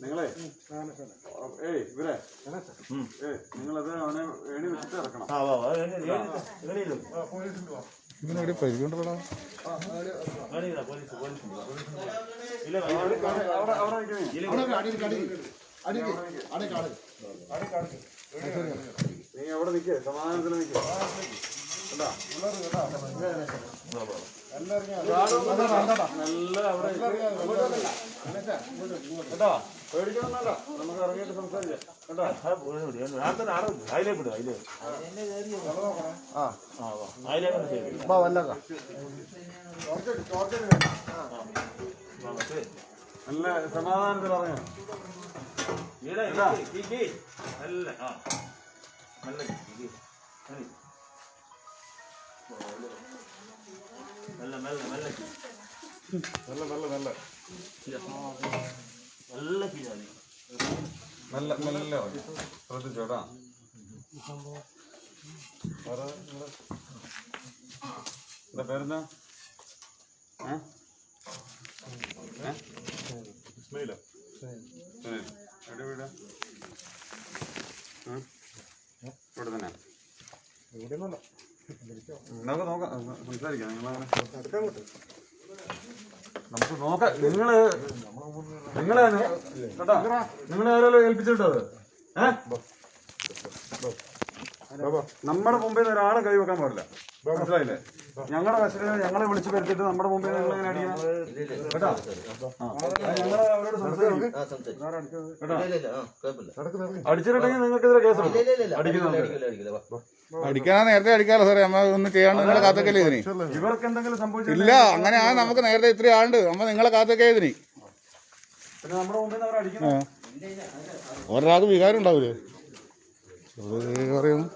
നിങ്ങളെ ഇവരെ നിങ്ങളത് അവനെ ഏണി വെച്ചിട്ട് ഇറക്കണം. ഇവനെവിടെ പരിചയമുണ്ടോ? നീ അവിടെ നിൽക്കേ, സമാധാനത്തിൽ നിൽക്കേ. നല്ല അവിടെ കേട്ടോ, പേടിക്കണമെന്നല്ല, നമുക്ക് ഇറങ്ങിയിട്ട് സംസാരിക്കാം കേട്ടോ. നല്ല സമാധാനത്തിൽ ഇറങ്ങാം. നല്ല ശ്രദ്ധിച്ചോട്ടാ. എന്താ പേരെന്താ? ഇസ്മയിലോ? എവിടെ വീട്? ഇവിടെ തന്നെ. നമുക്ക് നോക്കാം, സംസാരിക്കാം. നമുക്ക് നോക്കാം. നിങ്ങളെ കേട്ടോ, നിങ്ങളെ ആരോ ഏൽപ്പിച്ചിട്ടോ അത്? നമ്മുടെ മുമ്പിൽ നിന്ന് ഒരാളെ കൈ വെക്കാൻ പാടില്ല, മനസ്സിലായില്ലേ? ഞങ്ങളുടെ വശത്തിന് ഞങ്ങളെ വിളിച്ചു വരുത്തിട്ട് നമ്മുടെ മുമ്പിൽ നിങ്ങൾ എങ്ങനെ അടിക്കണം കേട്ടോ? നിങ്ങളെ അവരോട് സംസാരിക്കും കേട്ടോ. അടിച്ചിട്ടുണ്ടെങ്കിൽ നിങ്ങൾക്കെതിരെ കേസുണ്ട്. അടിക്കാനാ നേരത്തെ അടിക്കാലോ സാറേ, നമ്മ ഒന്നും ചെയ്യാണ്ട് നിങ്ങളെ കാത്തൊക്കെ ഇതിന്. ഇവർക്ക് എന്തെങ്കിലും സംഭവിച്ചില്ല? ഇല്ല, അങ്ങനെ ആ നമുക്ക് നേരത്തെ ഇത്ര ആളുണ്ട്, നമ്മ നിങ്ങളെ കാത്തൊക്കെ ഇതിന്. പിന്നെ നമ്മുടെ മുമ്പിൽ നിന്ന് അവർ അടിക്കണം. ഒരാൾക്ക് വികാരം ഉണ്ടാവൂലേ പറയുന്നു.